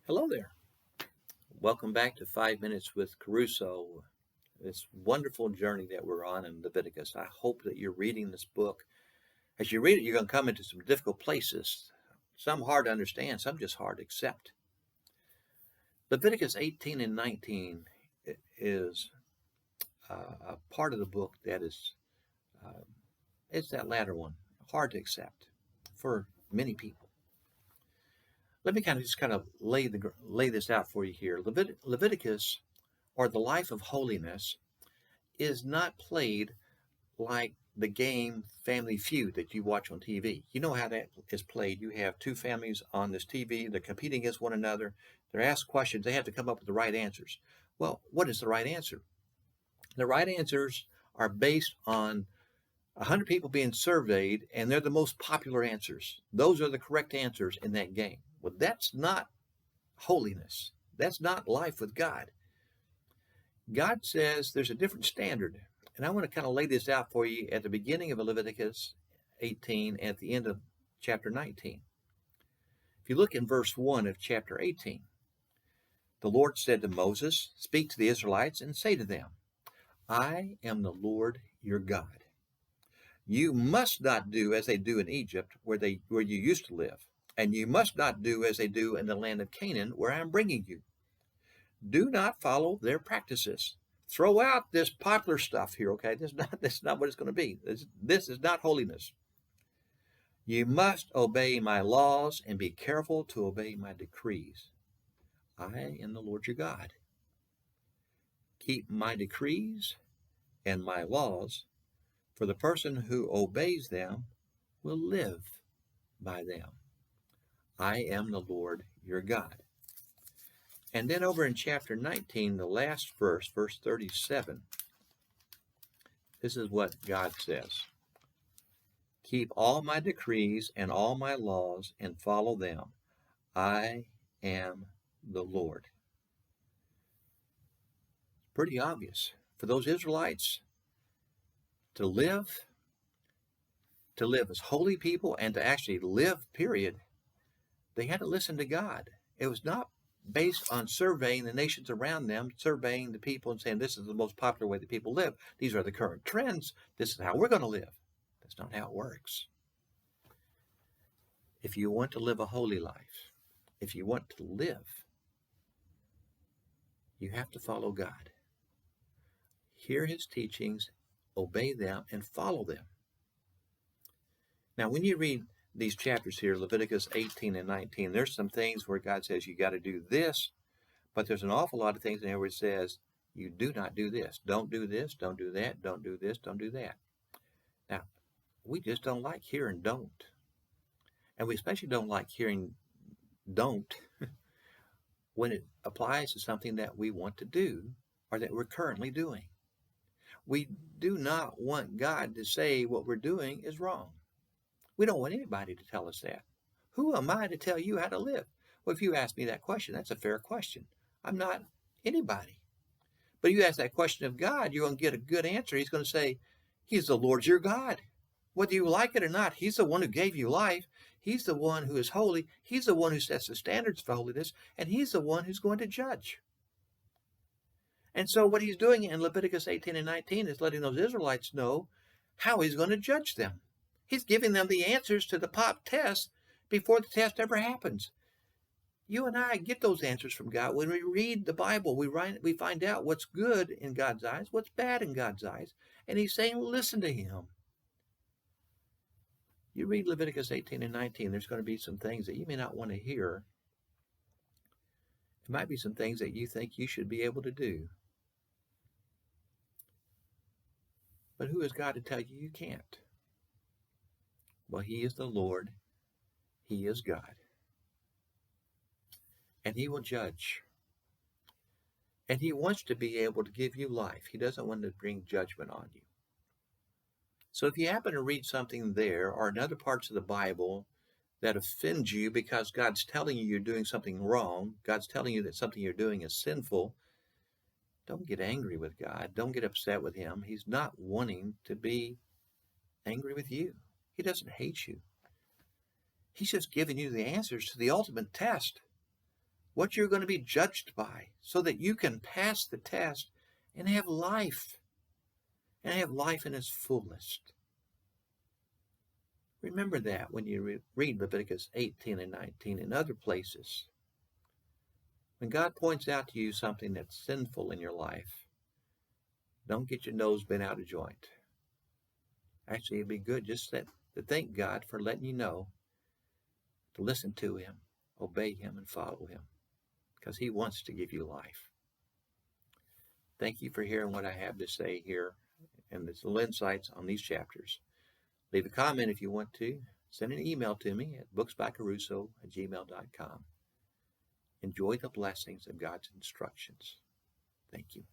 Hello there. Welcome back to 5 Minutes with KeRusso. This wonderful journey that we're on in Leviticus. I hope that you're reading this book. As you read it, you're going to come into some difficult places. Some hard to understand, some just hard to accept. Leviticus 18 and 19 is a part of the book that is, it's that latter one, hard to accept for many people. Let me kind of lay this out for you here. Leviticus, or the life of holiness, is not played like the game Family Feud that you watch on TV. You know how that is played. You have two families on this TV. They're competing against one another. They're asked questions. They have to come up with the right answers. Well, what is the right answer? The right answers are based on 100 people being surveyed, and they're the most popular answers. Those are the correct answers in that game. Well, that's not holiness. That's not life with God. God says there's a different standard. And I want to kind of lay this out for you at the beginning of Leviticus 18 and at the end of chapter 19. If you look in verse 1 of chapter 18, the Lord said to Moses, "Speak to the Israelites and say to them, I am the Lord your God. You must not do as they do in Egypt, where you used to live, and you must not do as they do in the land of Canaan, where I am bringing you. Do not follow their practices." Throw out this popular stuff here, okay? This is not what it's going to be. This is not holiness. You must obey my laws and be careful to obey my decrees. I am the Lord your God. Keep my decrees and my laws, for the person who obeys them will live by them. I am the Lord your God. And then over in chapter 19, the last verse, verse 37, this is what God says. Keep all my decrees and all my laws and follow them. I am the Lord. Pretty obvious. For those Israelites to live as holy people and to actually live, period, they had to listen to God. It was not based on surveying the nations around them, surveying the people and saying, this is the most popular way that people live. These are the current trends. This is how we're going to live. That's not how it works. If you want to live a holy life, if you want to live, you have to follow God. Hear his teachings, obey them, and follow them. Now, when you read these chapters here, Leviticus 18 and 19, there's some things where God says you got to do this, but there's an awful lot of things in there where it says you do not do this. Don't do this, don't do that, don't do this, don't do that. Now, we just don't like hearing don't. And we especially don't like hearing don't when it applies to something that we want to do or that we're currently doing. We do not want God to say what we're doing is wrong. We don't want anybody to tell us that. Who am I to tell you how to live? Well, if you ask me that question, that's a fair question. I'm not anybody. But you ask that question of God, you're going to get a good answer. He's going to say, he's the Lord your God. Whether you like it or not, he's the one who gave you life. He's the one who is holy. He's the one who sets the standards for holiness. And he's the one who's going to judge. And so what he's doing in Leviticus 18 and 19 is letting those Israelites know how he's going to judge them. He's giving them the answers to the pop test before the test ever happens. You and I get those answers from God. When we read the Bible, we find out what's good in God's eyes, what's bad in God's eyes. And he's saying, listen to him. You read Leviticus 18 and 19, there's going to be some things that you may not want to hear. It might be some things that you think you should be able to do. But who is God to tell you you can't? Well, he is the Lord. He is God. And he will judge. And he wants to be able to give you life. He doesn't want to bring judgment on you. So if you happen to read something there or in other parts of the Bible that offends you because God's telling you you're doing something wrong, God's telling you that something you're doing is sinful, don't get angry with God. Don't get upset with him. He's not wanting to be angry with you. He doesn't hate you. He's just giving you the answers to the ultimate test. what you're going to be judged by, so that you can pass the test and have life in its fullest. Remember that when you read Leviticus 18 and 19 and other places. When God points out to you something that's sinful in your life, don't get your nose bent out of joint. Actually, it'd be good just to thank God for letting you know, to listen to him, obey him, and follow him, because he wants to give you life. Thank you for hearing what I have to say here and these little insights on these chapters. Leave a comment if you want to. Send an email to me at booksbykerusso@gmail.com. Enjoy the blessings of God's instructions. Thank you.